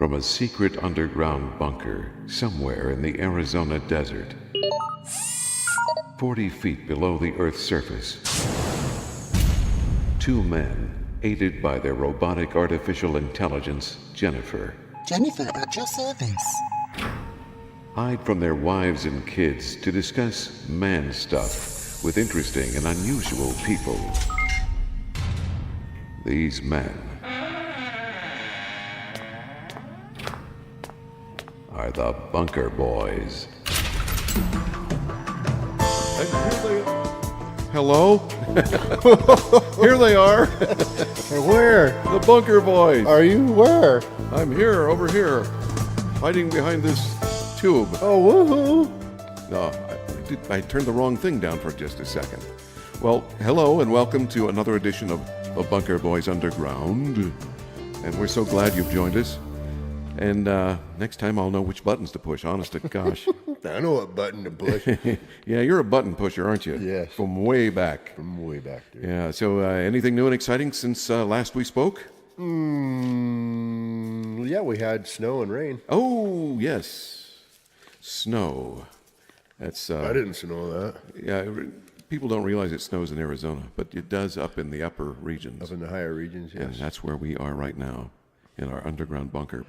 From a secret underground bunker somewhere in the Arizona desert, 40 feet below the Earth's surface, two men, aided by their robotic artificial intelligence, Jennifer, at your service. hide from their wives and kids to discuss man stuff with interesting and unusual people. These men are the Bunker Boys. Hello? Here they are. Where? The Bunker Boys. Are you where? I'm here, over here, hiding behind this tube. Oh, woohoo! No, I turned the wrong thing down for just a second. Well, hello and welcome to another edition of the Bunker Boys Underground. And we're so glad you've joined us. And next time I'll know which buttons to push, honest to gosh. I know what button to push. Yeah, you're a button pusher, aren't you? Yes. From way back. From way back there. Yeah, so anything new and exciting since last we spoke? Yeah, we had snow and rain. Oh, yes. Snow. That's I didn't know that. yeah, people don't realize it snows in Arizona, but it does up in the upper regions. Up in the higher regions, yes. And that's where we are right now, in our underground bunker.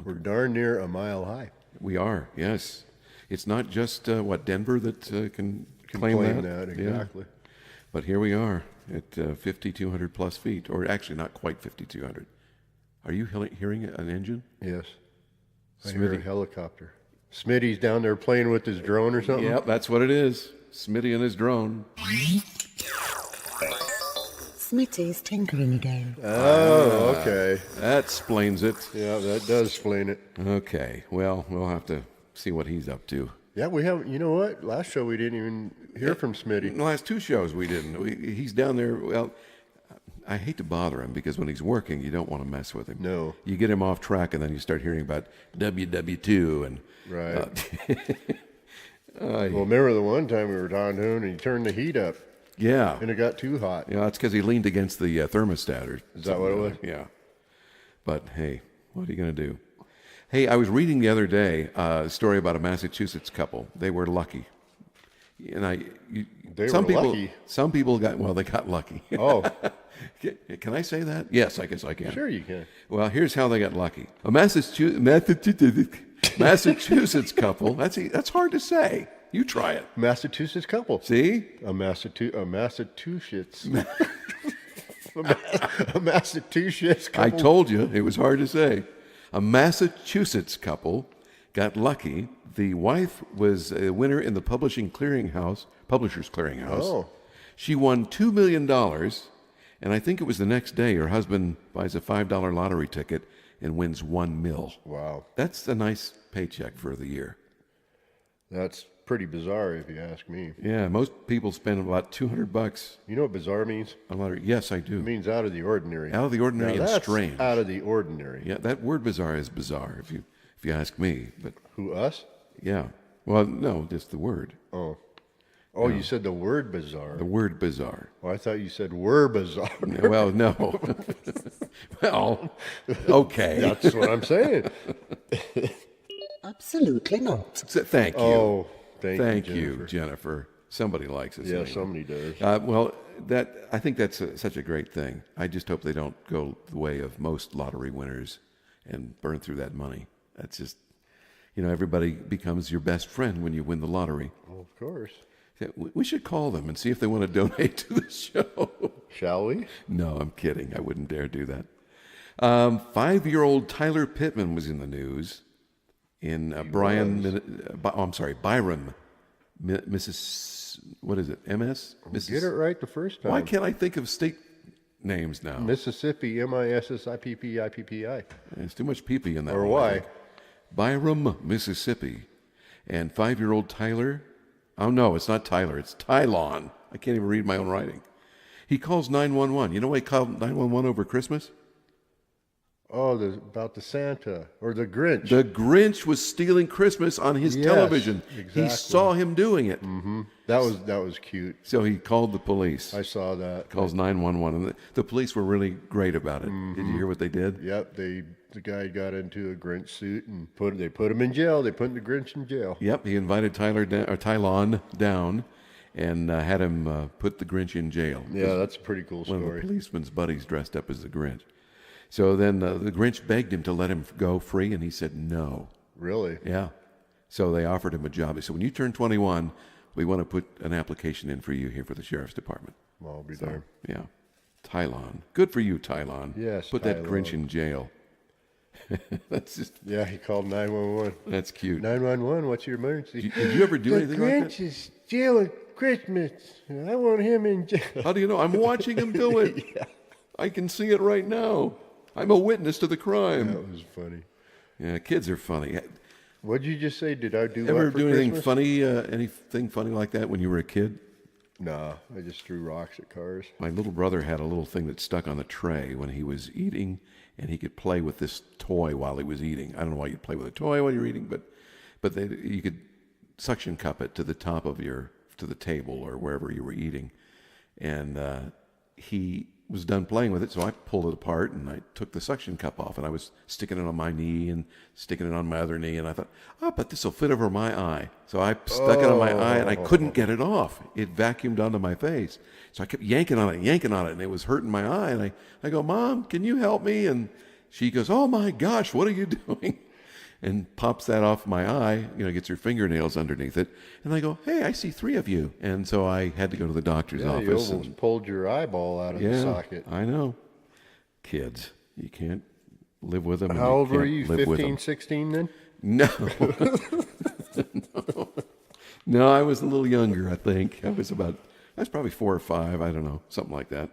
We're darn near a mile high. We are, yes. It's not just, Denver that can claim that? exactly. Yeah. But here we are at 5,200 plus feet, or actually not quite 5,200. Are you hearing an engine? Yes. I hear a helicopter. Smitty's down there playing with his drone or something? Yep, that's what it is. Smitty and his drone. Smitty's tinkering again. Oh, okay. That explains it. Yeah, that does explain it. Okay, well, we'll have to see what he's up to. Yeah, we haven't, you know what? Last show we didn't even hear from Smitty. In the last two shows we didn't. He's down there, well, I hate to bother him because when he's working, you don't want to mess with him. No. You get him off track and then you start hearing about WW2 and... Right. Well, remember the one time we were talking to him and he turned the heat up yeah. and it got too hot. Yeah, that's because he leaned against the thermostat or Is that what it was? Yeah. But hey, what are you going to do? Hey, I was reading the other day a story about a Massachusetts couple. They were lucky. And lucky? Some people they got lucky. Oh. Can I say that? Yes, I guess I can. Sure you can. Well, here's how they got lucky. A Massachusetts couple. That's hard to say. You try it. Massachusetts couple. See? A Massachusetts. A Massachusetts couple. I told you it was hard to say. A Massachusetts couple got lucky. The wife was a winner in the Publishers Clearinghouse. Oh. She won $2 million, and I think it was the next day her husband buys a $5 lottery ticket and wins $1 million. Wow. That's a nice paycheck for the year. That's pretty bizarre if you ask me. Yeah, most people spend about $200 You know what bizarre means? on lottery. Yes, I do. It means out of the ordinary. Out of the ordinary Now and that's strange. out of the ordinary. Yeah, that word bizarre is bizarre if you ask me. But Who, us? yeah, well, no, just the word. Oh. Oh, you said the word bizarre. The word bizarre. Oh, I thought you said we're bizarre. Well, no. Well, okay. That's what I'm saying. Absolutely not. Thank you. Oh, Thank you, you, Jennifer. Jennifer. Somebody likes us. Yeah, anyway. somebody does. Well, I think that's such a great thing. I just hope they don't go the way of most lottery winners and burn through that money. That's just, everybody becomes your best friend when you win the lottery. Well, of course. Yeah, we should call them and see if they want to donate to the show. Shall we? No, I'm kidding. I wouldn't dare do that. 5-year-old Tyler Pittman was in the news in Byram, what is it? MS? Get it right the first time. Why can't I think of state names now? Mississippi, Mississippi. There's too much pee-pee in that Or one, I why? think. Byram, Mississippi. And 5-year-old Tyler, oh no, it's not Tyler, it's Tylon. I can't even read my own writing. He calls 911. You know why he called 911 over Christmas? Oh, about the Santa or the Grinch. The Grinch was stealing Christmas on his Yes, television. exactly. He saw him doing it. Mm-hmm. That was cute. So he called the police. I saw that. Calls 911. And the police were really great about it. Mm-hmm. Did you hear what they did? Yep, the guy got into a Grinch suit and they put him in jail. They put the Grinch in jail. Yep, he invited Tylon down and had him put the Grinch in jail. Yeah, that's a pretty cool story. One of the policeman's buddies dressed up as the Grinch. So then the Grinch begged him to let him go free, and he said no. Really? Yeah. So they offered him a job. They said, when you turn 21, we want to put an application in for you here for the sheriff's department. Well, I'll be there. Yeah. Tylon. Good for you, Tylon. Yes, put that Tylon. Grinch in jail. That's just... Yeah, he called 911. That's cute. 911, what's your emergency? Did you ever do anything like that? The Grinch is stealing Christmas. I want him in jail. How do you know? I'm watching him do it. Yeah. I can see it right now. I'm a witness to the crime. That was funny. Yeah, kids are funny. What did you just say? Did I do Ever what for do anything Christmas? funny? Anything funny like that when you were a kid? Nah, I just threw rocks at cars. My little brother had a little thing that stuck on the tray when he was eating, and he could play with this toy while he was eating. I don't know why you'd play with a toy while you're eating, but you could suction cup it to the top of to the table or wherever you were eating, and he was done playing with it, so I pulled it apart and I took the suction cup off, and I was sticking it on my knee and sticking it on my other knee, and I thought, but this will fit over my eye. So I stuck it on my eye, and I couldn't get it off. It vacuumed onto my face. So I kept yanking on it, and it was hurting my eye. And I go, Mom, can you help me? And she goes, oh my gosh, what are you doing? And pops that off my eye, gets her fingernails underneath it. And I go, hey, I see 3 of you. And so I had to go to the doctor's office. You almost pulled your eyeball out of the socket. I know. Kids, you can't live with them. How old were you, 15, 16 then? No. No, I was a little younger, I think. I was probably 4 or 5, I don't know, something like that.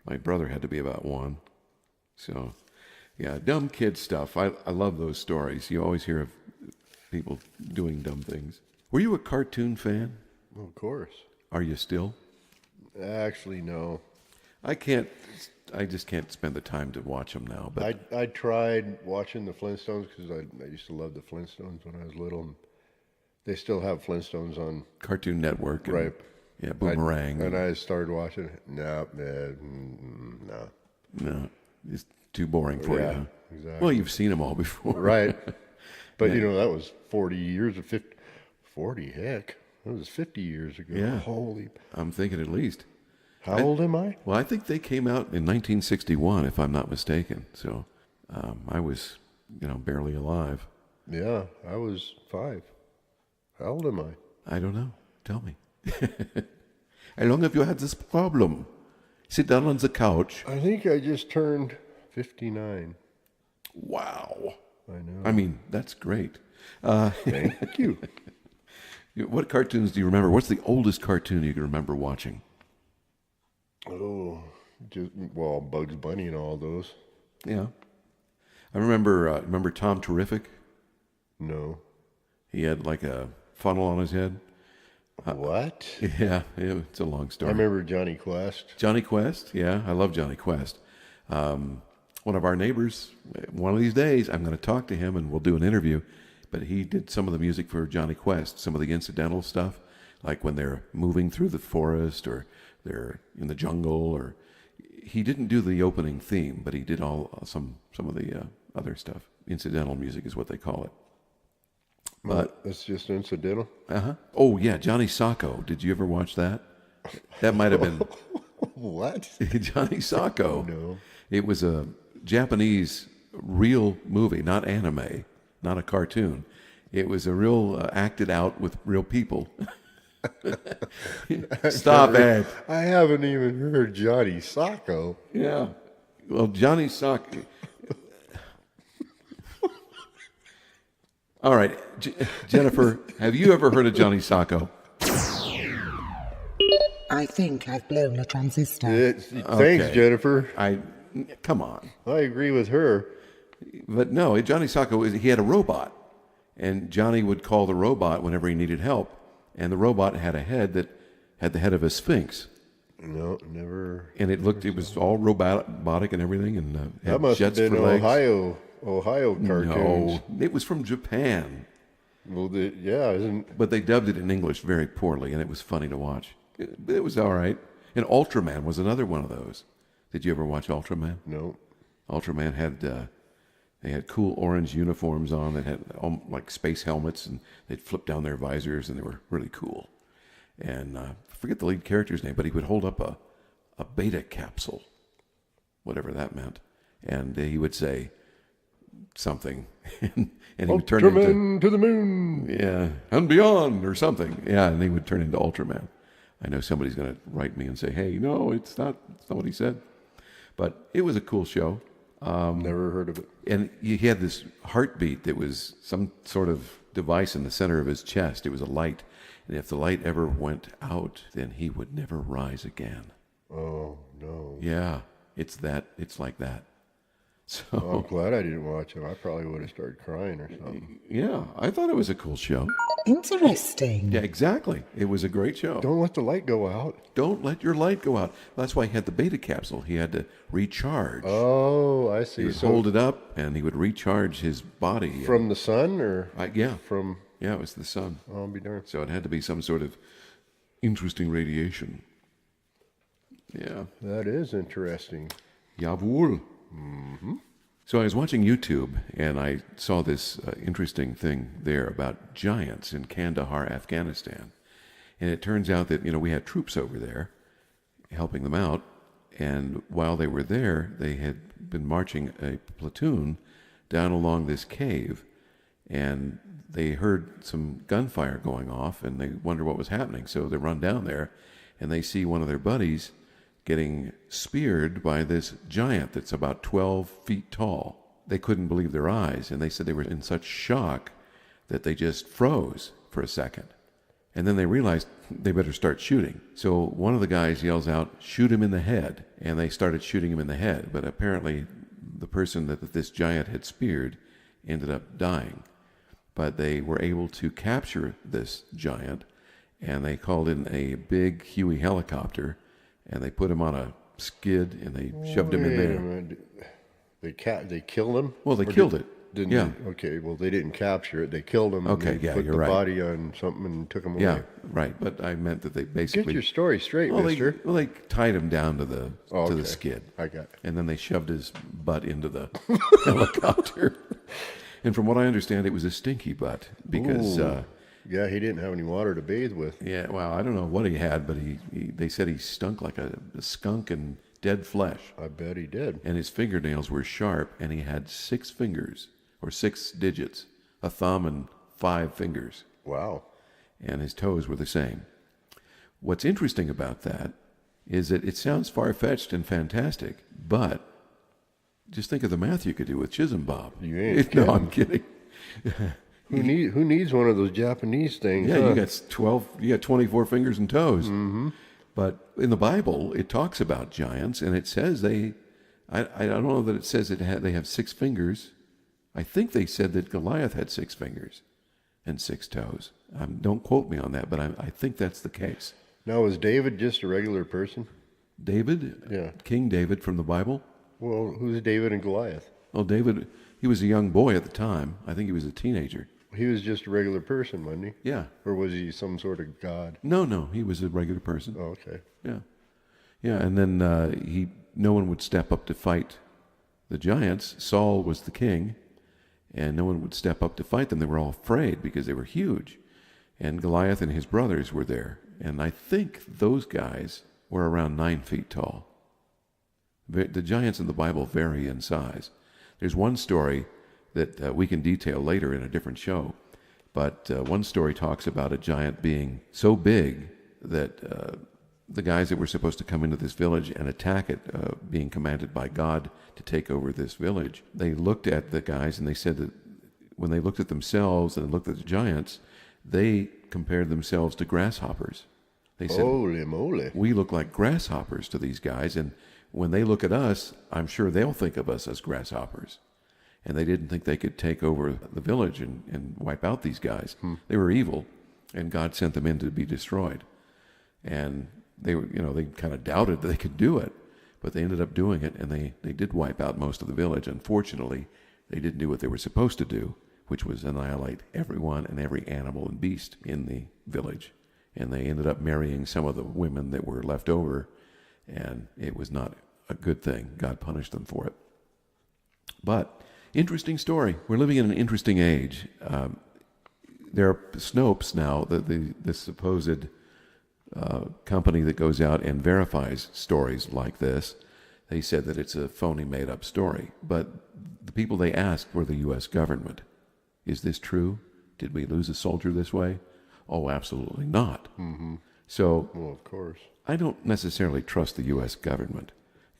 My brother had to be about 1. So... yeah, dumb kid stuff. I love those stories. You always hear of people doing dumb things. Were you a cartoon fan? Well, of course. Are you still? Actually, no. I just can't spend the time to watch them now. But I tried watching the Flintstones because I used to love the Flintstones when I was little. And they still have Flintstones on Cartoon Network. And, right. Yeah, Boomerang. And I started watching it. No. No, it's too boring for you. Huh? Exactly. Well, you've seen them all before. Right. But, that was 40 years of 50. 40, heck. That was 50 years ago. Yeah. Holy. I'm thinking at least. How old am I? Well, I think they came out in 1961, if I'm not mistaken. So I was, barely alive. Yeah, I was 5. How old am I? I don't know. Tell me. How long have you had this problem? Sit down on the couch. I think I just turned 59. Wow. I know. I mean, that's great. Thank you. What cartoons do you remember? What's the oldest cartoon you can remember watching? Oh, Bugs Bunny and all those. Yeah. I remember Tom Terrific? No. He had like a funnel on his head. What? Yeah, it's a long story. I remember Johnny Quest. Johnny Quest? Yeah, I love Johnny Quest. One of our neighbors, one of these days, I'm going to talk to him and we'll do an interview. But he did some of the music for Johnny Quest, some of the incidental stuff, like when they're moving through the forest or they're in the jungle. Or he didn't do the opening theme, but he did some of the other stuff. Incidental music is what they call it. But that's just incidental. Oh yeah, Johnny Sacco. Did you ever watch that? That might have been What? Johnny Sacco. No. It was a Japanese real movie, not anime, not a cartoon. It was a real acted out with real people. Stop it. I haven't even heard Johnny Sacco. Yeah. Well, Johnny Sacco. All right, Jennifer, have you ever heard of Johnny Sacco? I think I've blown a transistor. Thanks, Jennifer. Come on. I agree with her. But no, Johnny Sacco, he had a robot, and Johnny would call the robot whenever he needed help, and the robot had a head that had the head of a sphinx. No, never. And it was all robotic and everything, and had That must have jets been for legs. Ohio cartoons. No, it was from Japan. Well, isn't... But they dubbed it in English very poorly, and it was funny to watch. It was all right. And Ultraman was another one of those. Did you ever watch Ultraman? No. Ultraman had They had cool orange uniforms on that had like space helmets, and they'd flip down their visors, and they were really cool. And I forget the lead character's name, but he would hold up a beta capsule, whatever that meant, and he would say something, and he would turn into to the moon. Yeah, and beyond or something. Yeah, and he would turn into Ultraman. I know somebody's going to write me and say, "Hey, no, it's not what he said." But it was a cool show. Never heard of it. And he had this heartbeat that was some sort of device in the center of his chest. It was a light. And if the light ever went out, then he would never rise again. Oh, no. Yeah, it's like that. So I'm glad I didn't watch it. I probably would have started crying or something. yeah, I thought it was a cool show. Interesting. Yeah, exactly. It was a great show. Don't let the light go out. Don't let your light go out. That's why he had the beta capsule. He had to recharge. Oh, I see. He would hold it up, and he would recharge his body. From the sun, or yeah. from? Yeah, it was the sun. Oh, I'll be darned. So it had to be some sort of interesting radiation. Yeah. That is interesting. Jawohl. So I was watching YouTube, and I saw this interesting thing there about giants in Kandahar, Afghanistan. And it turns out that, we had troops over there helping them out. And while they were there, they had been marching a platoon down along this cave. And they heard some gunfire going off, and they wonder what was happening. So they run down there, and they see one of their buddies getting speared by this giant that's about 12 feet tall. They couldn't believe their eyes, and they said they were in such shock that they just froze for a second. And then they realized they better start shooting. So one of the guys yells out, "Shoot him in the head." And they started shooting him in the head. But apparently the person that this giant had speared ended up dying. But they were able to capture this giant, and they called in a big Huey helicopter, and they put him on a skid, and they shoved him in there. They killed him? Well, they killed it. Didn't Yeah. they? Okay, well, they didn't capture it. They killed him. Okay, and they yeah, put you're the right. body on something and took him away. Yeah, right. But I meant that they basically... Get your story straight, well, mister. they tied him down to the Okay. skid. I got it. And then they shoved his butt into the helicopter. And from what I understand, it was a stinky butt because... Ooh. Yeah, he didn't have any water to bathe with. Yeah, well, I don't know what he had, but they said he stunk like a skunk and dead flesh. I bet he did. And his fingernails were sharp, and he had 6 fingers, or 6 digits, a thumb and 5 fingers. Wow. And his toes were the same. What's interesting about that is that it sounds far-fetched and fantastic, but just think of the math you could do with Chisholm Bob. You ain't No, I'm kidding. Who needs one of those Japanese things? Yeah, huh? you got 24 fingers and toes. Mm-hmm. But in the Bible, it talks about giants, and it says I don't know that it says they have 6 fingers. I think they said that Goliath had 6 fingers and 6 toes. Don't quote me on that, but I think that's the case. Now, was David just a regular person? David? Yeah. King David from the Bible? Well, who's David and Goliath? Well, David, he was a young boy at the time. I think he was a teenager. He was just a regular person, wasn't he? Yeah. Or was he some sort of god? No, he was a regular person. Oh, okay. Yeah. Yeah, and then no one would step up to fight the giants. Saul was the king, and no one would step up to fight them. They were all afraid because they were huge. And Goliath and his brothers were there. And I think those guys were around 9 feet tall. The giants in the Bible vary in size. There's one story that we can detail later in a different show. But one story talks about a giant being so big that the guys that were supposed to come into this village and attack it, being commanded by God to take over this village, they looked at the guys and they said that when they looked at themselves and looked at the giants, they compared themselves to grasshoppers. They said, "Holy moly. We look like grasshoppers to these guys, and when they look at us, I'm sure they'll think of us as grasshoppers." And they didn't think they could take over the village and wipe out these guys. They were evil, and God sent them in to be destroyed. And they were, they kind of doubted that they could do it, but they ended up doing it, and they did wipe out most of the village. Unfortunately, they didn't do what they were supposed to do, which was annihilate everyone and every animal and beast in the village. And they ended up marrying some of the women that were left over, and it was not a good thing. God punished them for it. But Interesting story. We're living in an interesting age. There are Snopes now, the supposed company that goes out and verifies stories like this. They said that it's a phony, made-up story. But the people they asked were the U.S. government. Is this true? Did we lose a soldier this way? Oh, absolutely not. Mm-hmm. So, Well, of course. I don't necessarily trust the U.S. government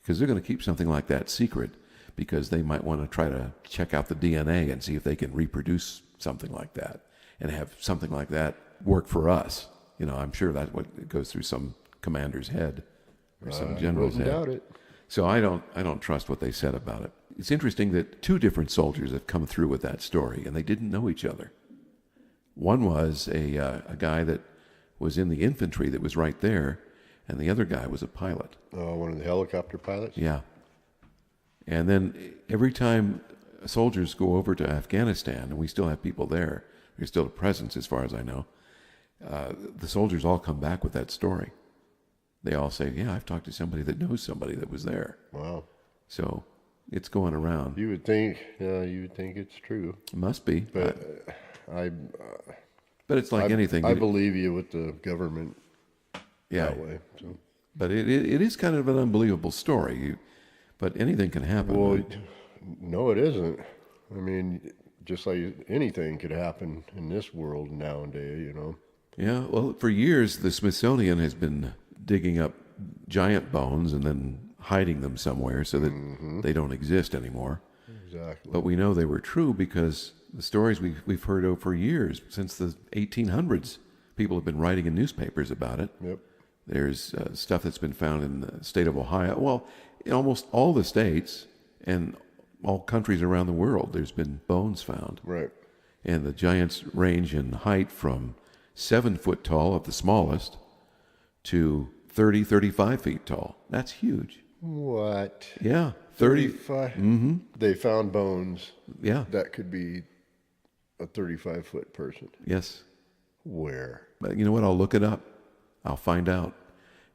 because they're going to keep something like that secret because they might want to try to check out the DNA and see if they can reproduce something like that and have something like that work for us. You know, I'm sure that's what goes through some commander's head or some general's head. Doubt it. So I don't trust what they said about it. It's interesting that 2 different soldiers have come through with that story, and they didn't know each other. One was a guy that was in the infantry that was right there, and the other guy was a pilot. Oh, one of the helicopter pilots? Yeah. And then every time soldiers go over to Afghanistan, and we still have people there, there's still a presence as far as I know, the soldiers all come back with that story. They all say, yeah, I've talked to somebody that knows somebody that was there. Wow. So it's going around. You would think it's true. It must be. But But it's like anything. I believe you with the government that way. So. But it is kind of an unbelievable story. But anything can happen. Well, right? no, it isn't. I mean, just like anything could happen in this world nowadays, you know. Yeah, well, for years, the Smithsonian has been digging up giant bones and then hiding them somewhere so that they don't exist anymore. Exactly. But we know they were true because the stories we've heard of for years, since the 1800s, people have been writing in newspapers about it. Yep. There's stuff that's been found in the state of Ohio. Well, in almost all the states and all countries around the world, there's been bones found. Right. And the giants range in height from 7 foot tall at the smallest to 30, 35 feet tall. That's huge. What? Yeah. 30. 35? Mm-hmm. They found bones. Yeah. That could be a 35-foot person. Yes. Where? But you know what? I'll look it up. I'll find out,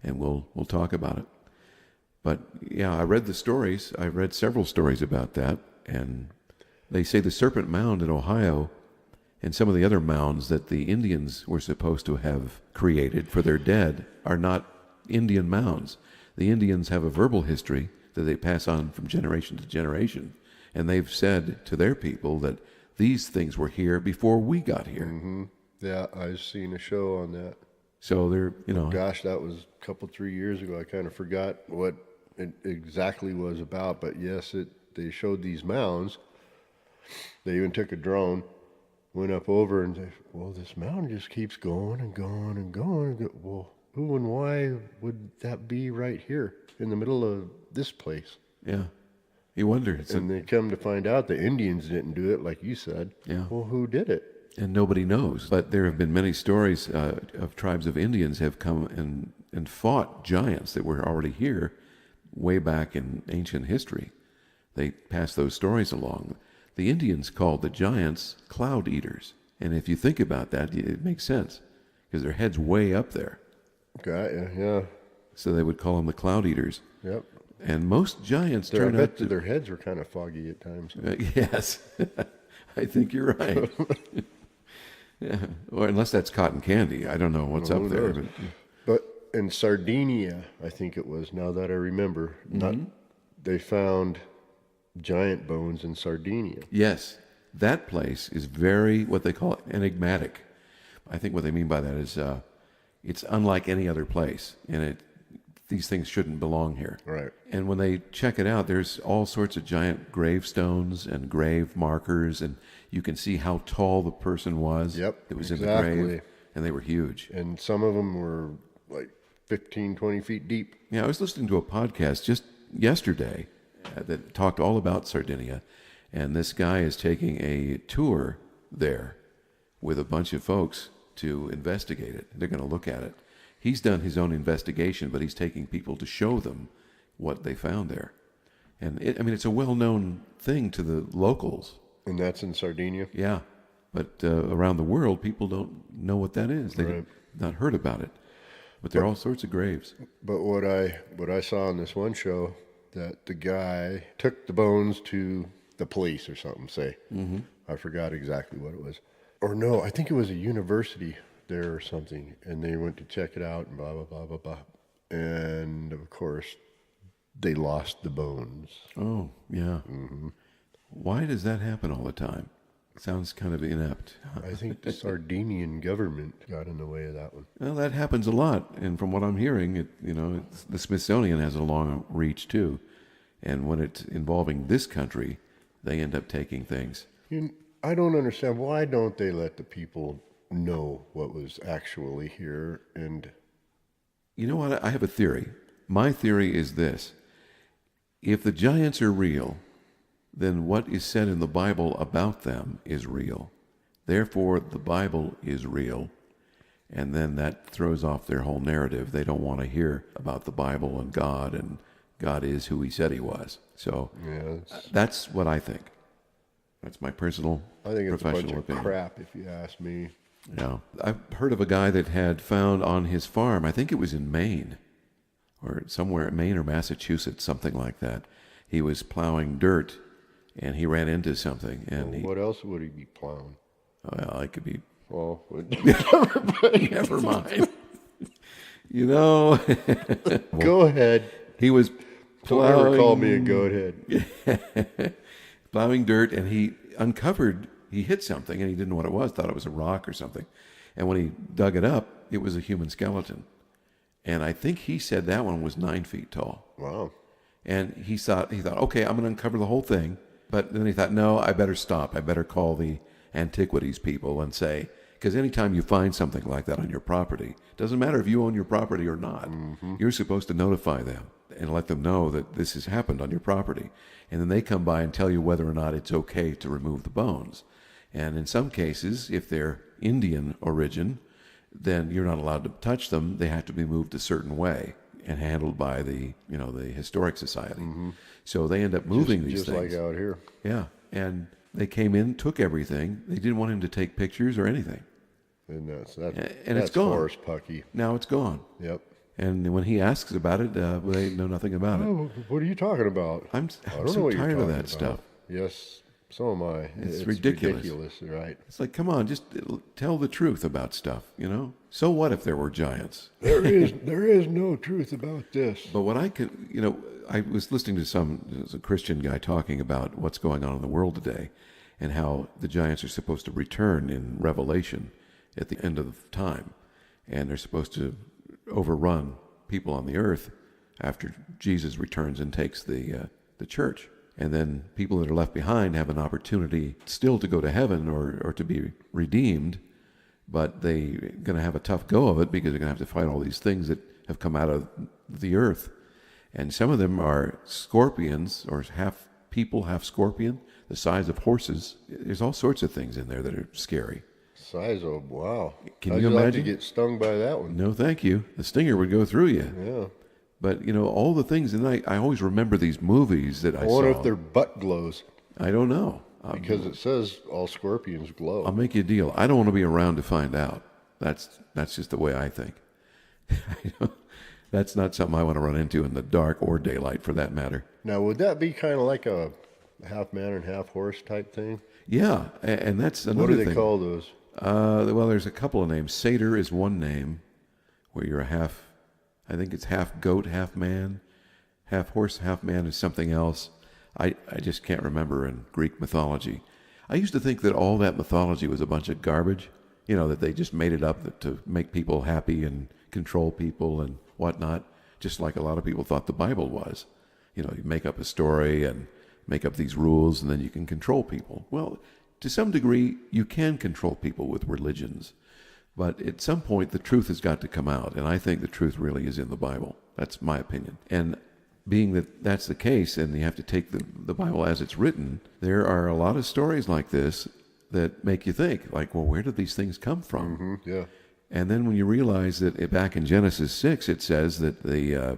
and we'll talk about it. But yeah, I read the stories. I read several stories about that, and they say the Serpent Mound in Ohio and some of the other mounds that the Indians were supposed to have created for their dead are not Indian mounds. The Indians have a verbal history that they pass on from generation to generation, and they've said to their people that these things were here before we got here. Mm-hmm. Yeah, I've seen a show on that. So they're, you know... Gosh, that was a couple, 3 years ago. I kind of forgot what it exactly was about, but yes, they showed these mounds. They even took a drone, went up over and said, well, this mound just keeps going and going and going. Well, who and why would that be right here in the middle of this place? Yeah. You wonder. And they come to find out the Indians didn't do it, like you said. Yeah. Well, who did it? And nobody knows. But there have been many stories of tribes of Indians have come and fought giants that were already here way back in ancient history. They passed those stories along. The Indians called the giants cloud eaters. And if you think about that, it makes sense because their head's way up there. Got you, yeah. So they would call them the cloud eaters. Yep. And most giants turn out to... their heads were kind of foggy at times. Yes. I think you're right. Yeah. Or unless that's cotton candy. I don't know what's up there. But in Sardinia, I think it was, now that I remember, they found giant bones in Sardinia. Yes. That place is very, what they call enigmatic. I think what they mean by that is it's unlike any other place. And these things shouldn't belong here. Right. And when they check it out, there's all sorts of giant gravestones and grave markers, and you can see how tall the person was that was in the grave. And they were huge. And some of them were like 15, 20 feet deep. Yeah, I was listening to a podcast just yesterday that talked all about Sardinia, and this guy is taking a tour there with a bunch of folks to investigate it. They're going to look at it. He's done his own investigation, but he's taking people to show them what they found there. And it's a well-known thing to the locals. And that's in Sardinia? Yeah. But around the world, people don't know what that is. They've not heard about it. But there are all sorts of graves. But what I saw on this one show, that the guy took the bones to the police or something, say. Mm-hmm. I forgot exactly what it was. Or no, I think it was a university there or something, and they went to check it out and blah, blah, blah, blah, blah. And, of course, they lost the bones. Oh, yeah. Mm-hmm. Why does that happen all the time? Sounds kind of inept. I think the Sardinian government got in the way of that one. Well, that happens a lot, and from what I'm hearing, the Smithsonian has a long reach too, and when it's involving this country, they end up taking things. I don't understand, why don't they let the people know what was actually here? And you know what? I have a theory. My theory is this: if the giants are real, then what is said in the Bible about them is real. Therefore, the Bible is real. And then that throws off their whole narrative. They don't want to hear about the Bible and God is who he said he was. So that's what I think. That's my personal, I think it's professional a bunch opinion. of crap, if you ask me. Yeah. I've heard of a guy that had found on his farm, I think it was in Maine, or somewhere in Maine or Massachusetts, something like that. He was plowing dirt, and he ran into something. And What else would he be plowing? Well, it could be... Well, Never mind. Go ahead. He was Don't ever plowing... call me a goathead. plowing dirt, and he hit something, and he didn't know what it was, thought it was a rock or something. And when he dug it up, it was a human skeleton. And I think he said that one was 9 feet tall. Wow. And he thought, okay, I'm going to uncover the whole thing. But then he thought, no, I better stop. I better call the antiquities people and say, because anytime you find something like that on your property, doesn't matter if you own your property or not, you're supposed to notify them and let them know that this has happened on your property. And then they come by and tell you whether or not it's okay to remove the bones. And in some cases, if they're Indian origin, then you're not allowed to touch them. They have to be moved a certain way and handled by the Historic Society. Mm-hmm. So they end up moving these just things. Just like out here. Yeah, and they came in, took everything. They didn't want him to take pictures or anything. And that's it's gone. Horse pucky. Now it's gone. Yep. And when he asks about it, they know nothing about it. Oh, what are you talking about? I'm don't so know what tired you're of talking that stuff. about. Yes, so am I. It's ridiculous. Right? It's like, come on, just tell the truth about stuff, So what if there were giants? There is no truth about this. But what I could, I was listening to a Christian guy talking about what's going on in the world today and how the giants are supposed to return in Revelation at the end of time. And they're supposed to overrun people on the earth after Jesus returns and takes the church. And then people that are left behind have an opportunity still to go to heaven or to be redeemed, but they're going to have a tough go of it because they're going to have to fight all these things that have come out of the earth. And some of them are scorpions, or half people, half scorpion, the size of horses. There's all sorts of things in there that are scary. Size of, wow. Can How'd you like imagine? to get stung by that one? No, thank you. The stinger would go through you. Yeah. But, all the things, and I always remember these movies that I I wonder saw. if their butt glows. I don't know. Because it says all scorpions glow. I'll make you a deal. I don't want to be around to find out. That's just the way I think. That's not something I want to run into in the dark or daylight, for that matter. Now, would that be kind of like a half man and half horse type thing? Yeah, and that's another thing. What do they call those? Well, there's a couple of names. Satyr is one name, where you're I think it's half goat, half man. Half horse, half man is something else. I just can't remember in Greek mythology. I used to think that all that mythology was a bunch of garbage, that they just made it up to make people happy and control people and whatnot, just like a lot of people thought the Bible was. You make up a story and make up these rules and then you can control people. Well, to some degree, you can control people with religions. But at some point, the truth has got to come out, and I think the truth really is in the Bible. That's my opinion. And being that that's the case, and you have to take the Bible as it's written, there are a lot of stories like this that make you think, like, well, where did these things come from? Mm-hmm, yeah. And then when you realize that back in Genesis 6, it says that the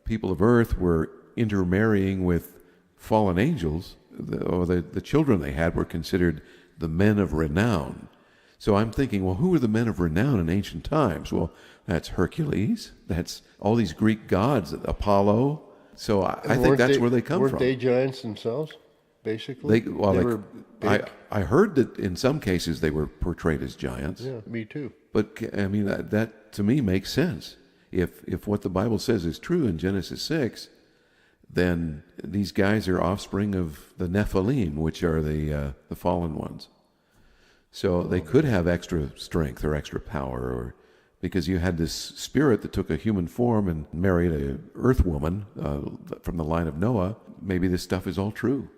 people of earth were intermarrying with fallen angels, or the children they had were considered the men of renown. So I'm thinking, well, who were the men of renown in ancient times? Well, that's Hercules. That's all these Greek gods, Apollo. So I think that's where they come weren't from. They giants themselves? basically. They were big. I heard that in some cases they were portrayed as giants. Yeah, me too. But I mean that to me makes sense. If what the Bible says is true in Genesis 6, then these guys are offspring of the Nephilim, which are the fallen ones. So they could have extra strength or extra power, or because you had this spirit that took a human form and married a earth woman from the line of Noah. Maybe this stuff is all true.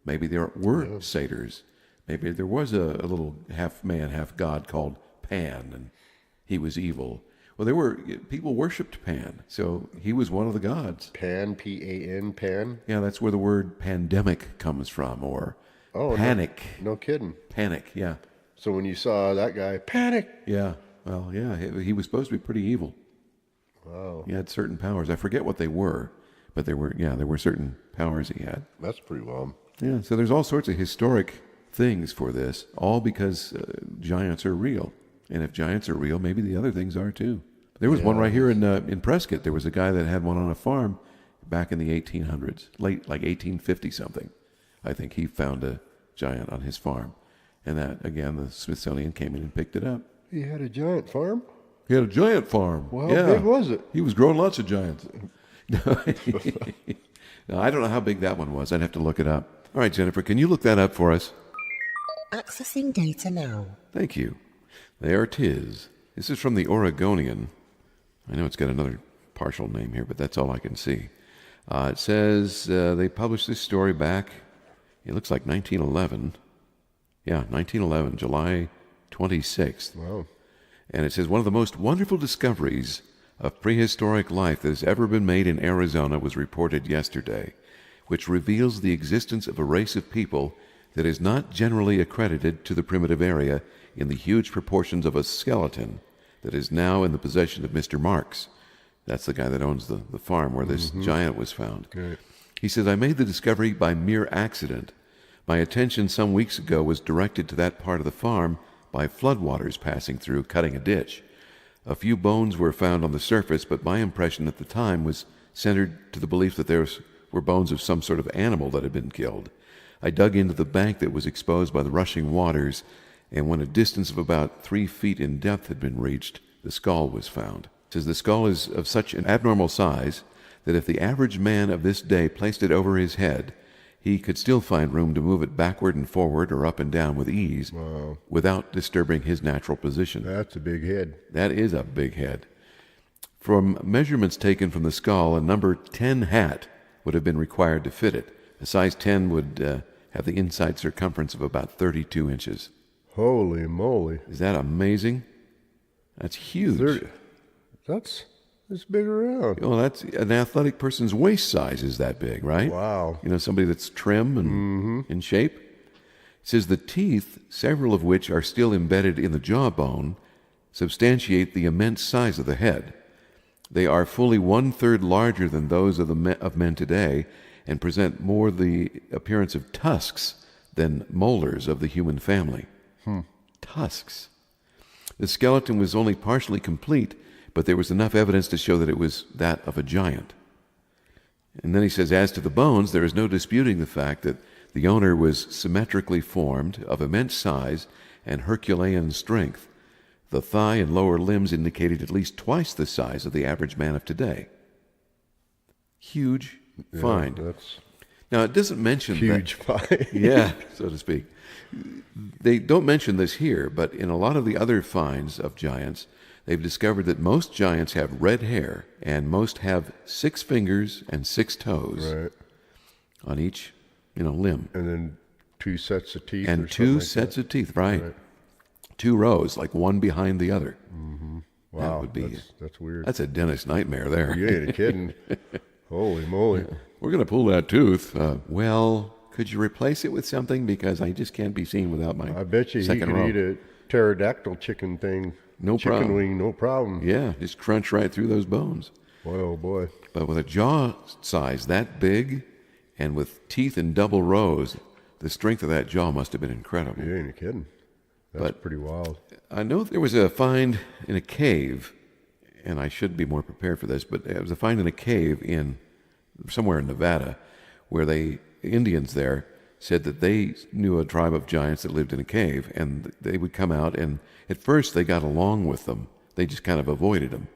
Maybe there were satyrs. Maybe there was a little half man, half god called Pan, and he was evil. Well, people worshipped Pan, so he was one of the gods. Pan, P-A-N, Pan? Yeah, that's where the word pandemic comes from, or panic. No kidding. Panic, yeah. So when you saw that guy, panic! Yeah, well, yeah, he was supposed to be pretty evil. Wow. He had certain powers. I forget what they were, but there were certain powers he had. That's pretty wild. Yeah, so there's all sorts of historic things for this, all because giants are real. And if giants are real, maybe the other things are too. There was one right here in Prescott. There was a guy that had one on a farm back in the 1800s, late, like 1850 something. I think he found a giant on his farm. And that, again, the Smithsonian came in and picked it up. He had a giant farm? He had a giant farm. Well, how big was it? He was growing lots of giants. No, I don't know how big that one was. I'd have to look it up. All right, Jennifer, can you look that up for us? Accessing data now. Thank you. There it is. This is from the Oregonian. I know it's got another partial name here, but that's all I can see. It says they published this story back, it looks like 1911. Yeah, 1911, July 26th. Wow. And it says, one of the most wonderful discoveries of prehistoric life that has ever been made in Arizona was reported yesterday, which reveals the existence of a race of people that is not generally accredited to the primitive area in the huge proportions of a skeleton that is now in the possession of Mr. Marks. That's the guy that owns the farm where this giant was found. Okay. He says, I made the discovery by mere accident. My attention some weeks ago was directed to that part of the farm by floodwaters passing through, cutting a ditch. A few bones were found on the surface, but my impression at the time was centered to the belief that there were bones of some sort of animal that had been killed. I dug into the bank that was exposed by the rushing waters, and when a distance of about 3 feet in depth had been reached, the skull was found. It says the skull is of such an abnormal size that if the average man of this day placed it over his head, he could still find room to move it backward and forward or up and down with ease without disturbing his natural position. That's a big head. That is a big head. From measurements taken from the skull, a number 10 hat would have been required to fit it. A size 10 would have the inside circumference of about 32 inches. Holy moly. Is that amazing? That's huge. That's big around. Well, that's an athletic person's waist size is that big, right? Wow. You know, somebody that's trim and in shape. It says the teeth, several of which are still embedded in the jawbone, substantiate the immense size of the head. They are fully 1/3 larger than those of men today and present more the appearance of tusks than molars of the human family. Tusks. The skeleton was only partially complete, but there was enough evidence to show that it was that of a giant. And then he says, as to the bones, there is no disputing the fact that the owner was symmetrically formed, of immense size, and Herculean strength. The thigh and lower limbs indicated at least twice the size of the average man of today. Huge find. That's Now, it doesn't mention huge find. Yeah, so to speak. They don't mention this here, but in a lot of the other finds of giants, they've discovered that most giants have red hair, and most have 6 fingers and 6 toes Right. on each, limb. And then 2 sets of teeth. And or 2 something sets like of teeth, right. Right. 2 rows, like one behind the other. that. That Wow. would be, that's weird. that's a dentist nightmare there. You ain't kidding. Holy moly. We're going to pull that tooth. Well, could you replace it with something? Because I just can't be seen without my I bet you he second could row. eat a pterodactyl chicken thing. No chicken problem. wing, no problem. Yeah, just crunch right through those bones. Boy, oh boy. But with a jaw size that big and with teeth in double rows, the strength of that jaw must have been incredible. You ain't kidding. That's pretty wild. I know there was a find in a cave, and I should be more prepared for this, but there was a find in a cave in somewhere in Nevada where Indians there said that they knew a tribe of giants that lived in a cave, and they would come out, and at first they got along with them. They just kind of avoided them.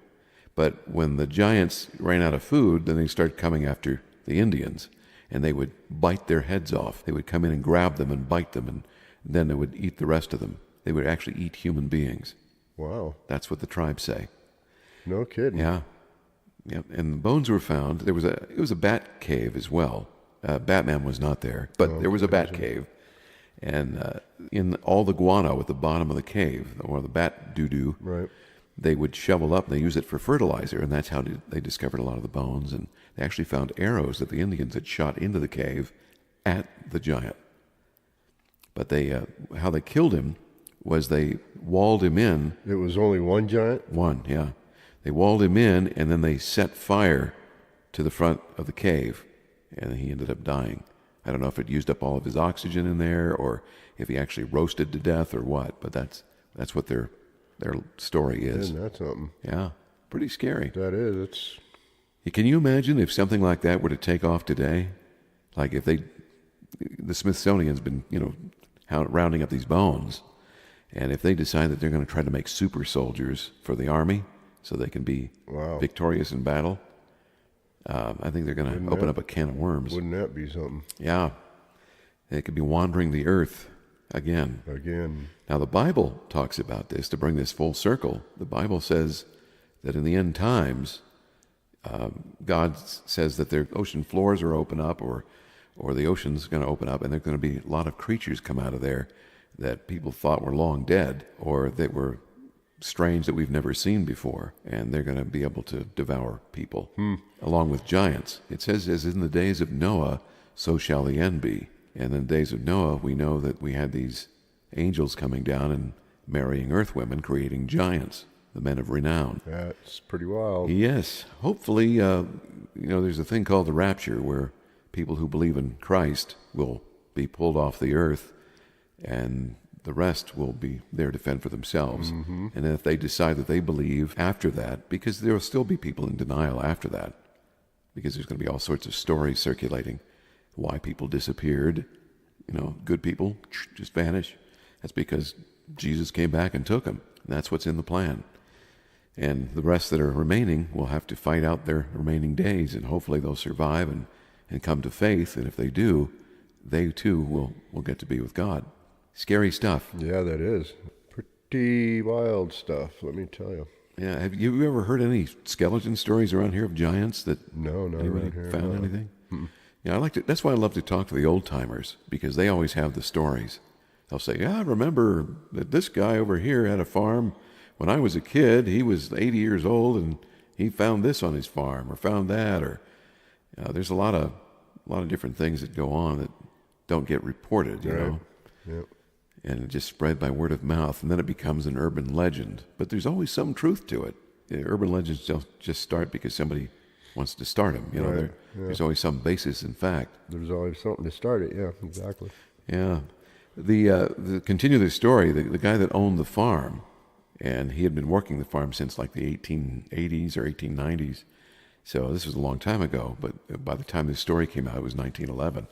But when the giants ran out of food, then they started coming after the Indians, and they would bite their heads off. They would come in and grab them and bite them, and then they would eat the rest of them. They would actually eat human beings. Wow. That's what the tribes say. No kidding. Yeah. Yeah. And the bones were found. It was a bat cave as well. Batman was not there, but there was a bat cave. And in all the guano at the bottom of the cave, or the bat doo-doo, Right. they would shovel up, and they use it for fertilizer, and that's how they discovered a lot of the bones. And they actually found arrows that the Indians had shot into the cave at the giant. But how they killed him was they walled him in. It was only one giant? One, yeah. They walled him in, and then they set fire to the front of the cave, and he ended up dying. I don't know if it used up all of his oxygen in there, or if he actually roasted to death, or what. But that's what their story is. Isn't that something? Yeah, pretty scary. That is. It's Can you imagine if something like that were to take off today? Like if the Smithsonian's been, rounding up these bones, and if they decide that they're going to try to make super soldiers for the army so they can be victorious in battle, I think they're going to open up a can of worms. Wouldn't that be something? Yeah. They could be wandering the earth again. Now, the Bible talks about this to bring this full circle. The Bible says that in the end times, God says that their ocean floors are open up, or the ocean's going to open up, and there's going to be a lot of creatures come out of there that people thought were long dead, or that were strange that we've never seen before, and they're going to be able to devour people, along with giants. It says, as in the days of Noah, so shall the end be. And in the days of Noah, we know that we had these angels coming down and marrying earth women, creating giants, the men of renown. That's pretty wild. Yes. Hopefully, there's a thing called the rapture, where people who believe in Christ will be pulled off the earth, and the rest will be there to fend for themselves. And then if they decide that they believe after that, because there will still be people in denial after that, because there's going to be all sorts of stories circulating, why people disappeared, good people just vanish. That's because Jesus came back and took them. And that's what's in the plan. And the rest that are remaining will have to fight out their remaining days, and hopefully they'll survive and come to faith. And if they do, they too will get to be with God. Scary stuff. Yeah, that is. Pretty wild stuff, let me tell you. Yeah, have you ever heard any skeleton stories around here of giants that No, not anybody around here. found no. anything? Yeah, that's why I love to talk to the old timers, because they always have the stories. They'll say, yeah, I remember that this guy over here had a farm. When I was a kid, he was 80 years old, and he found this on his farm, or found that, or there's a lot of different things that go on that don't get reported, you know. Yep. And it just spread by word of mouth, and then it becomes an urban legend. But there's always some truth to it. The urban legends don't just start because somebody wants to start them. There's always some basis in fact. There's always something to start it. Yeah, exactly. Yeah. The continue the story, the guy that owned the farm, and he had been working the farm since like the 1880s or 1890s. So this was a long time ago, but by the time this story came out, it was 1911.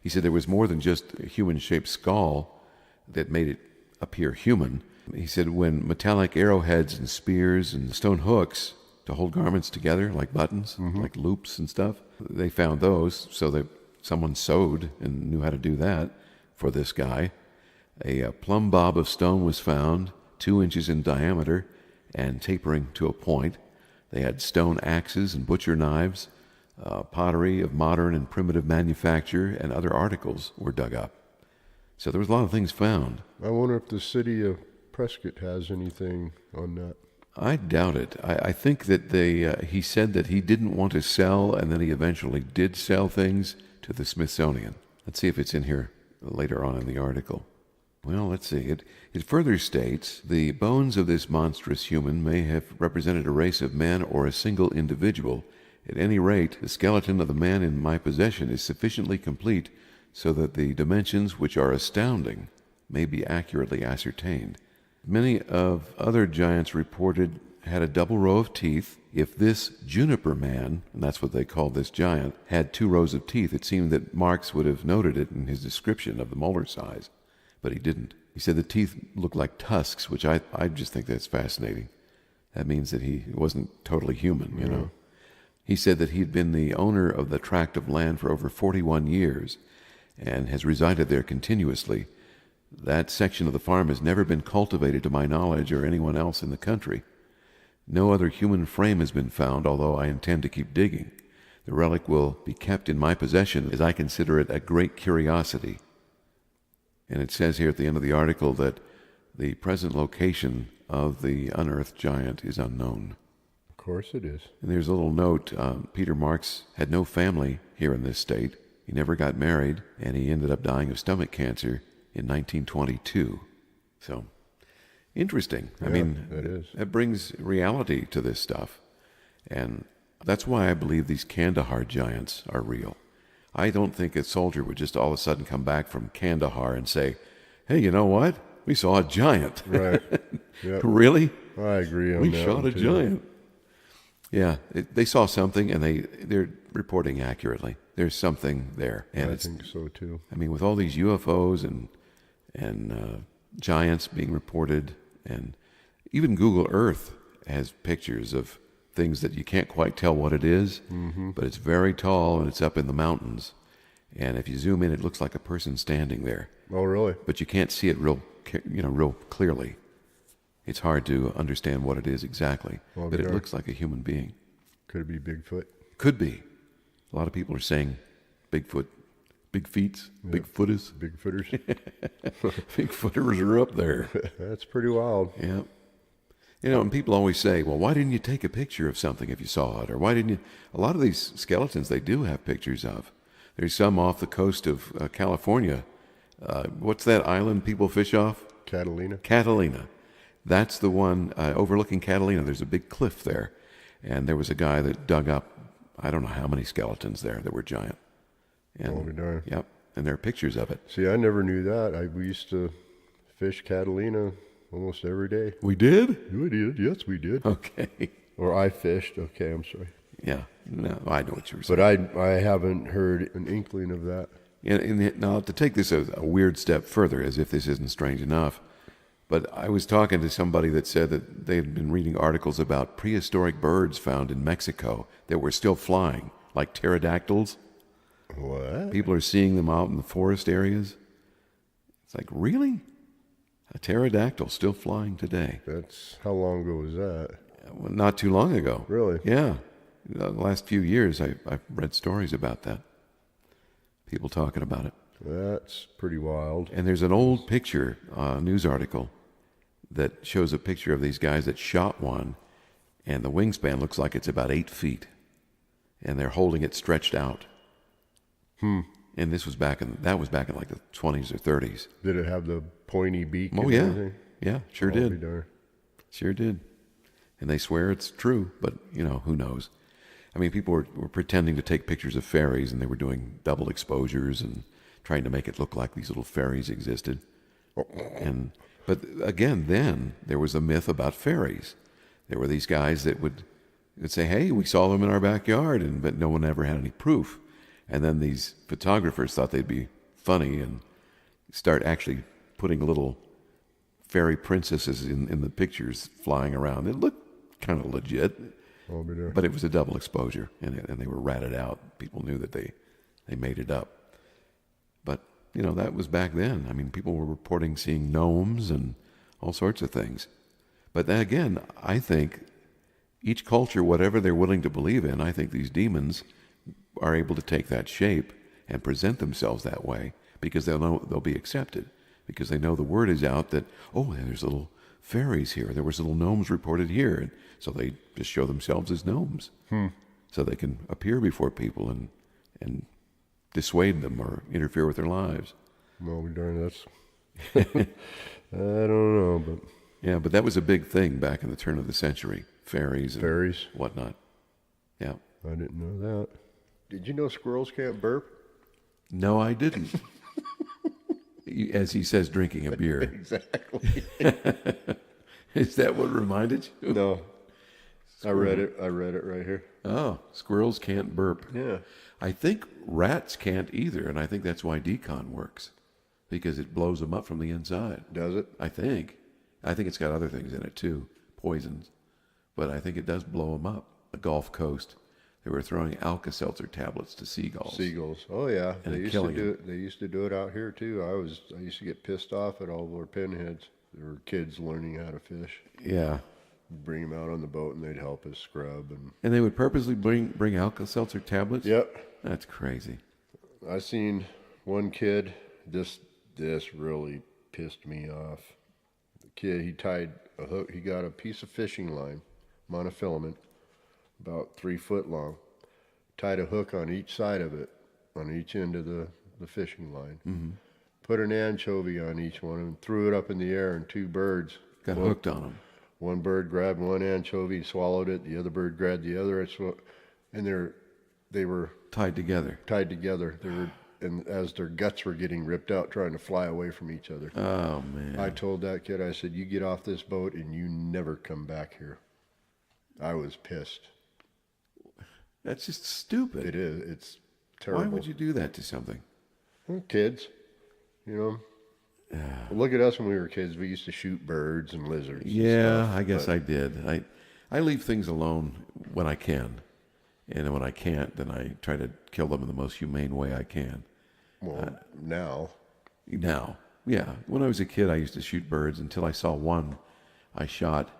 He said there was more than just a human-shaped skull that made it appear human. He said when metallic arrowheads and spears and stone hooks to hold garments together, like buttons, like loops and stuff, they found those, so that someone sewed and knew how to do that for this guy. A plumb bob of stone was found, 2 inches in diameter and tapering to a point. They had stone axes and butcher knives. Pottery of modern and primitive manufacture, and other articles were dug up. So there was a lot of things found. I wonder if the city of Prescott has anything on that. I doubt it. I think that he said that he didn't want to sell, and then he eventually did sell things to the Smithsonian. Let's see if it's in here later on in the article. Well, let's see. It further states, the bones of this monstrous human may have represented a race of men or a single individual. At any rate, the skeleton of the man in my possession is sufficiently complete so that the dimensions, which are astounding, may be accurately ascertained. Many of other giants reported had a double row of teeth. If this juniper man, and that's what they called this giant, had 2 rows of teeth, it seemed that Marx would have noted it in his description of the molar size, but he didn't. He said the teeth looked like tusks, which I just think that's fascinating. That means that he wasn't totally human, you know. He said that he'd been the owner of the tract of land for over 41 years and has resided there continuously. That section of the farm has never been cultivated to my knowledge or anyone else in the country. No other human frame has been found, although I intend to keep digging. The relic will be kept in my possession as I consider it a great curiosity. And it says here at the end of the article that the present location of the unearthed giant is unknown. Of course it is. And there's a little note. Peter Marx had no family here in this state. He never got married, and he ended up dying of stomach cancer in 1922. So, interesting. I mean, it is. That brings reality to this stuff. And that's why I believe these Kandahar giants are real. I don't think a soldier would just all of a sudden come back from Kandahar and say, hey, you know what? We saw a giant. Right. Yep. Really? I agree on We that. shot one a too. giant. Yeah, they saw something, and they're reporting accurately. There's something there, and I think so too. I mean, with all these UFOs and giants being reported, and even Google Earth has pictures of things that you can't quite tell what it is, but it's very tall and it's up in the mountains. And if you zoom in, it looks like a person standing there, Oh, really? but you can't see it real clearly. It's hard to understand what it is exactly, Well, but it there- looks like a human being. Could it be Bigfoot? Could be. A lot of people are saying Bigfoot, big feets, big footers. Bigfooters? Bigfooters are up there. That's pretty wild. Yeah. You know, and people always say, well, why didn't you take a picture of something if you saw it? Or why didn't you? A lot of these skeletons they do have pictures of. There's some off the coast of California. What's that island people fish off? Catalina? Catalina. That's the one overlooking Catalina. There's a big cliff there. And there was a guy that dug up, I don't know how many skeletons there that were giant. And, Oh, darn. Yep. And there are pictures of it. See, I never knew that. We used to fish Catalina almost every day. We did? We did. Yes, we did. Okay. Or I fished. Okay, I'm sorry. Yeah. No, I know what you were saying. But I haven't heard an inkling of that. Now, to take this a weird step further, as if this isn't strange enough, but I was talking to somebody that said that they had been reading articles about prehistoric birds found in Mexico that were still flying, like pterodactyls. What? People are seeing them out in the forest areas. It's like, really? A pterodactyl still flying today? That's how long ago was that? Well, not too long ago. Really? Yeah. The last few years, I've read stories about that. People talking about it. That's pretty wild. And there's an old picture, news article, that shows a picture of these guys that shot one, and the wingspan looks like it's about 8 feet, and they're holding it stretched out. And that was back in like the 20s or 30s. Did it have the pointy beak? Oh and yeah, everything? yeah, sure I'll be did, darned. sure did. And they swear it's true, but who knows? I mean, people were pretending to take pictures of fairies, and they were doing double exposures and trying to make it look like these little fairies existed. But again, then there was a myth about fairies. There were these guys that would say, "Hey, we saw them in our backyard," but no one ever had any proof. And then these photographers thought they'd be funny and start actually putting little fairy princesses in the pictures flying around. It looked kind of legit, I'll be darned. but it was a double exposure, and they were ratted out. People knew that they made it up. But, that was back then. I mean, people were reporting seeing gnomes and all sorts of things. But then again, I think each culture, whatever they're willing to believe in, I think these demons are able to take that shape and present themselves that way because they'll know they'll be accepted, because they know the word is out that, oh, there's little fairies here, there was little gnomes reported here, and so they just show themselves as gnomes so they can appear before people and dissuade them or interfere with their lives. I'll be darned. That's I don't know, but Yeah, but that was a big thing back in the turn of the century, fairies and fairies. whatnot. Yeah. I didn't know that. Did you know squirrels can't burp? No, I didn't. As he says, drinking a beer. Exactly. Is that what reminded you? No. I read it right here. Oh, squirrels can't burp. Yeah. I think rats can't either, and I think that's why decon works, because it blows them up from the inside. Does it? I think. I think it's got other things in it too, poisons, but I think it does blow them up. The Gulf Coast, they were throwing Alka-Seltzer tablets to seagulls. Seagulls. Oh yeah, And they used killing to do it. They used to do it out here too. I used to get pissed off at all of our pinheads. There were kids learning how to fish. Yeah. Bring them out on the boat, and they'd help us scrub. And they would purposely bring Alka-Seltzer tablets? Yep. That's crazy. I seen one kid. This really pissed me off. The kid, he tied a hook. He got a piece of fishing line, monofilament, about 3 foot long. Tied a hook on each side of it, on each end of the fishing line. Mm-hmm. Put an anchovy on each one and threw it up in the air, and 2 birds Got hooked on them. One bird grabbed one anchovy, swallowed it. The other bird grabbed the other, and they were Tied together. They were, and as their guts were getting ripped out, trying to fly away from each other. Oh, man. I told that kid, I said, "You get off this boat and you never come back here." I was pissed. That's just stupid. It is. It's terrible. Why would you do that to something? Well, kids, you know. Look at us when we were kids. We used to shoot birds and lizards. Yeah, and stuff, I guess I did. I leave things alone when I can. And when I can't, then I try to kill them in the most humane way I can. Well, now. Now, yeah. When I was a kid, I used to shoot birds until I saw one I shot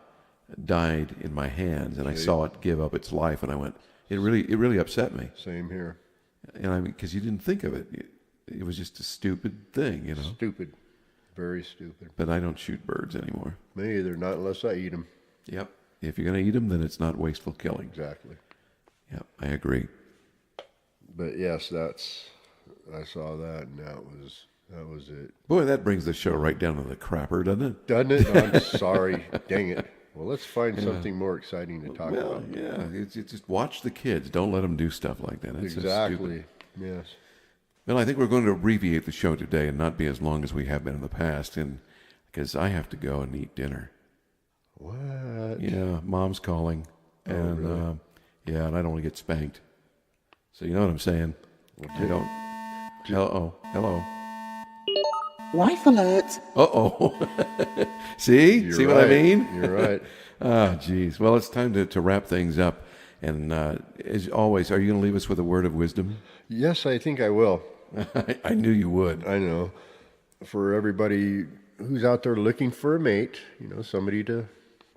died in my hands, and I saw it give up its life, and I went, it really upset me. Same here. And I mean, because you didn't think of it. It was just a stupid thing, you know. Stupid. Very stupid. But I don't shoot birds anymore. Me either, not unless I eat them. Yep. If you're going to eat them, then it's not wasteful killing. Exactly. Yep, I agree. But yes, I saw that, and that was it. Boy, that brings the show right down to the crapper, doesn't it? Doesn't it? No, I'm sorry. Dang it. Well, let's find something more exciting to talk about. Yeah, it's just watch the kids. Don't let them do stuff like that. That's so Exactly. stupid. Yes. Well, I think we're going to abbreviate the show today and not be as long as we have been in the past, and because I have to go and eat dinner. What? Yeah, Mom's calling, and really? yeah, and I don't want to get spanked. So you know what I'm saying? I don't. Hello. Wife alert. Uh-oh. See? You're See what right. I mean? You're right. Oh, geez. Well, it's time to wrap things up. And as always, are you going to leave us with a word of wisdom? Yes, I think I will. I knew you would. I know. For everybody who's out there looking for a mate, you know, somebody to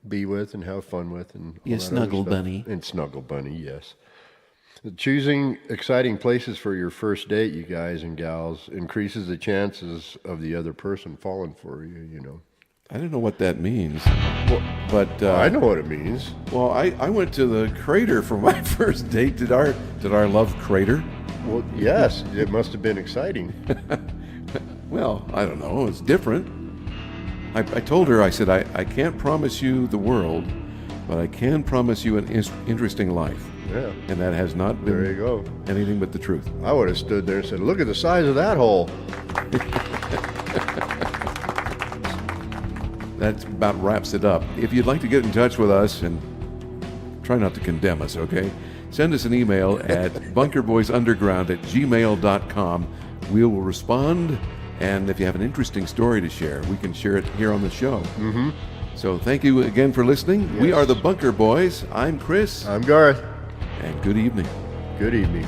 be with and have fun with, and all You that other snuggle stuff. bunny. And snuggle bunny, yes. Choosing exciting places for your first date, you guys and gals, increases the chances of the other person falling for you, you know. I don't know what that means. But I know what it means. Well, I went to the crater for my first date. Did our love crater? Well, yes, it must have been exciting. Well, I don't know. It's different. I told her, I said, I can't promise you the world, but I can promise you an interesting life. Yeah. And that has not been There you go. anything but the truth. I would have stood there and said, "Look at the size of that hole." That about wraps it up. If you'd like to get in touch with us, and try not to condemn us, okay? Send us an email at bunkerboysunderground@gmail.com. We will respond, and if you have an interesting story to share, we can share it here on the show. Mm-hmm. So thank you again for listening. We Yes. are the Bunker Boys. I'm Chris, I'm Garth. and good evening. Good evening.